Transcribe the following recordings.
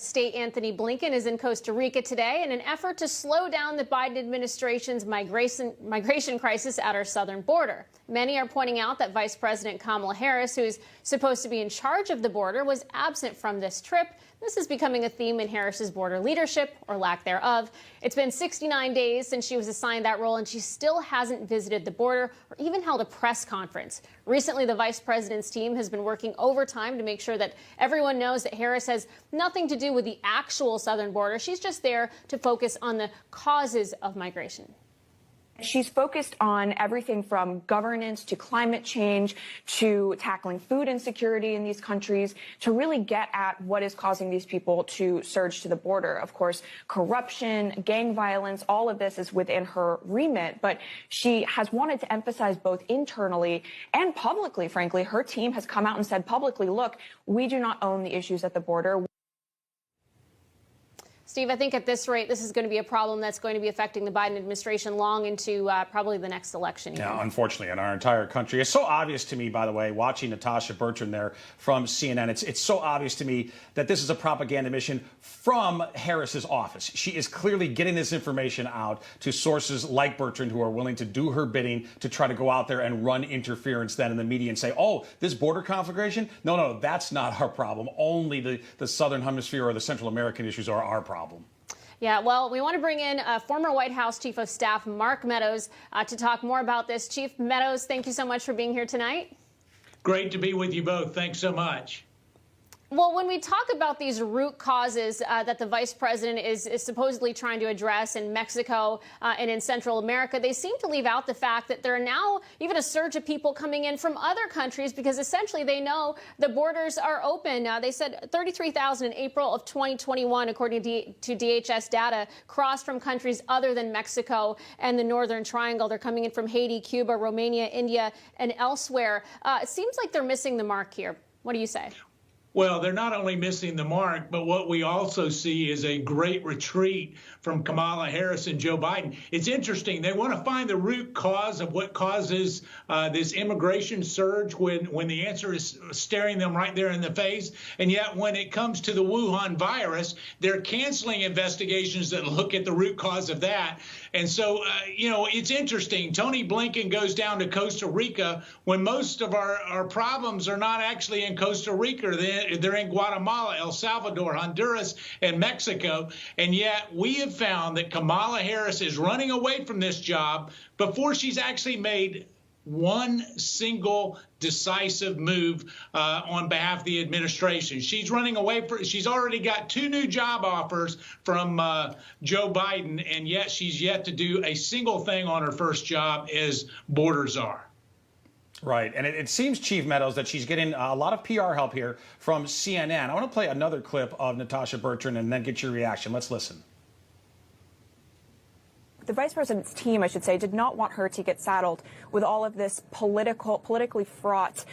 State Anthony Blinken is in Costa Rica today in an effort to slow down the Biden administration's migration crisis at our southern border. Many are pointing out that Vice President Kamala Harris, who is supposed to be in charge of the border, was absent from this trip. This is becoming a theme in Harris's border leadership, or lack thereof. It's been 69 days since she was assigned that role, and she still hasn't visited the border or even held a press conference. Recently, the vice president's team has been working overtime to make sure that everyone knows that Harris has nothing to do with the actual southern border. She's just there to focus on the causes of migration. She's focused on everything from governance to climate change to tackling food insecurity in these countries to really get at what is causing these people to surge to the border. Of course, corruption, gang violence, all of this is within her remit, but she has wanted to emphasize both internally and publicly, frankly. Her team has come out and said publicly, look, we do not own the issues at the border. Steve, I think at this rate, this is going to be a problem that's going to be affecting the Biden administration long into probably the next election. Yeah, unfortunately, in our entire country. It's so obvious to me, by the way, watching Natasha Bertrand there from CNN, it's so obvious to me that this is a propaganda mission from Harris's office. She is clearly getting this information out to sources like Bertrand who are willing to do her bidding to try to go out there and run interference then in the media and say, oh, this border conflagration? No, that's not our problem. Only the Southern Hemisphere or the Central American issues are our problem. Yeah, well, we want to bring in former White House Chief of Staff Mark Meadows to talk more about this. Chief Meadows, thank you so much for being here tonight. Great to be with you both. Thanks so much. Well, when we talk about these root causes that the vice president is supposedly trying to address in Mexico and in Central America, they seem to leave out the fact that there are now even a surge of people coming in from other countries because essentially they know the borders are open. They said 33,000 in April of 2021, according to DHS data, crossed from countries other than Mexico and the Northern Triangle. They're coming in from Haiti, Cuba, Romania, India, and elsewhere. It seems like they're missing the mark here. What do you say? Well, they're not only missing the mark, but what we also see is a great retreat from Kamala Harris and Joe Biden. It's interesting. They want to find the root cause of what causes this immigration surge when the answer is staring them right there in the face. And yet when it comes to the Wuhan virus, they're canceling investigations that look at the root cause of that. And so, it's interesting. Tony Blinken goes down to Costa Rica when most of our problems are not actually in Costa Rica. They're in Guatemala, El Salvador, Honduras, and Mexico. And yet we have found that Kamala Harris is running away from this job before she's actually made one single decisive move on behalf of the administration. She's running away. She's already got 2 new job offers from Joe Biden, and yet she's yet to do a single thing on her first job as border czar. Right. And it seems, Chief Meadows, that she's getting a lot of PR help here from CNN. I want to play another clip of Natasha Bertrand and then get your reaction. Let's listen. The vice president's team, I should say, did not want her to get saddled with all of this politically fraught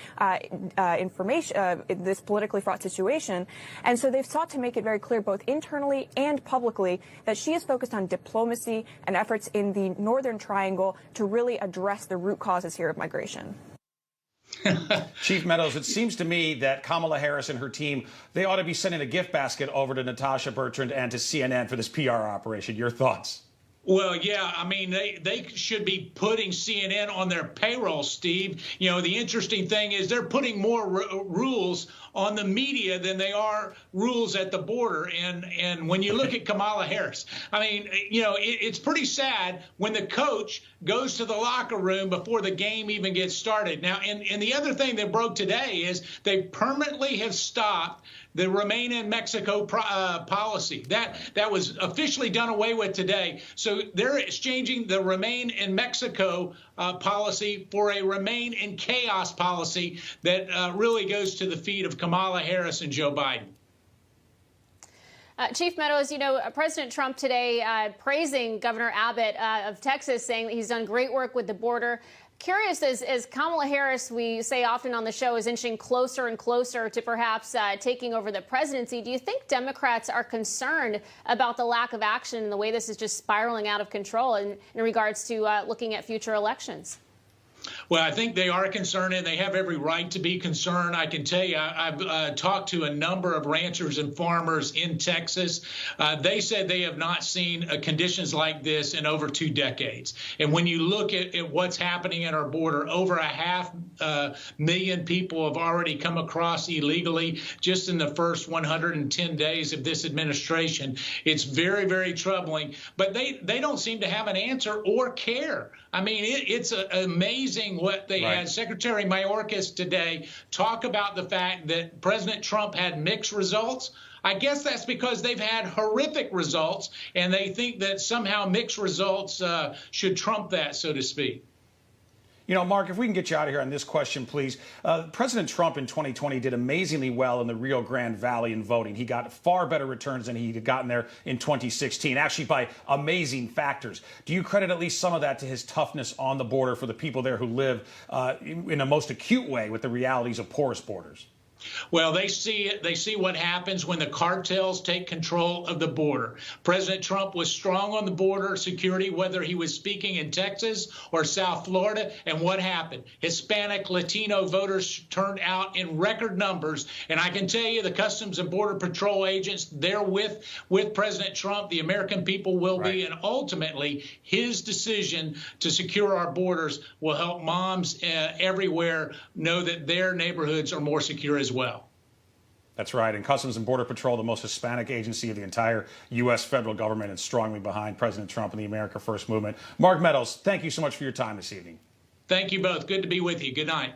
information, this politically fraught situation. And so they've sought to make it very clear, both internally and publicly, that she is focused on diplomacy and efforts in the Northern Triangle to really address the root causes here of migration. Chief Meadows, it seems to me that Kamala Harris and her team, they ought to be sending a gift basket over to Natasha Bertrand and to CNN for this PR operation. Your thoughts? Well, yeah, I mean, they should be putting CNN on their payroll, Steve. The interesting thing is they're putting more rules on the media than they are rules at the border. And when you look at Kamala Harris, I mean, it's pretty sad when the coach goes to the locker room before the game even gets started. Now, and the other thing that broke today is they permanently have stopped the Remain in Mexico policy. That was officially done away with today. So they're exchanging the Remain in Mexico policy for a Remain in Chaos policy that really goes to the feet of Kamala Harris and Joe Biden. Chief Meadows, President Trump today praising Governor Abbott of Texas, saying that he's done great work with the border. Curious, as Kamala Harris, we say often on the show, is inching closer and closer to perhaps taking over the presidency, do you think Democrats are concerned about the lack of action and the way this is just spiraling out of control in regards to looking at future elections? Well, I think they are concerned, and they have every right to be concerned. I can tell you, I've talked to a number of ranchers and farmers in Texas. They said they have not seen conditions like this in over 2 decades. And when you look at what's happening at our border, over 500,000 people have already come across illegally just in the first 110 days of this administration. It's very, very troubling. But they don't seem to have an answer or care. I mean, it's amazing what they had. Secretary Mayorkas today talk about the fact that President Trump had mixed results. I guess that's because they've had horrific results, and they think that somehow mixed results should trump that, so to speak. You know, Mark, if we can get you out of here on this question, please. President Trump in 2020 did amazingly well in the Rio Grande Valley in voting. He got far better returns than he had gotten there in 2016, actually by amazing factors. Do you credit at least some of that to his toughness on the border for the people there who live in a most acute way with the realities of porous borders? Well, they see it. They see what happens when the cartels take control of the border. President Trump was strong on the border security, whether he was speaking in Texas or South Florida. And what happened? Hispanic, Latino voters turned out in record numbers. And I can tell you, the Customs and Border Patrol agents, they're with President Trump. The American people will be. And ultimately, his decision to secure our borders will help moms everywhere know that their neighborhoods are more secure as well. That's right. And Customs and Border Patrol, the most Hispanic agency of the entire U.S. federal government, and strongly behind President Trump and the America First movement. Mark Meadows, thank you so much for your time this evening. Thank you both. Good to be with you. Good night.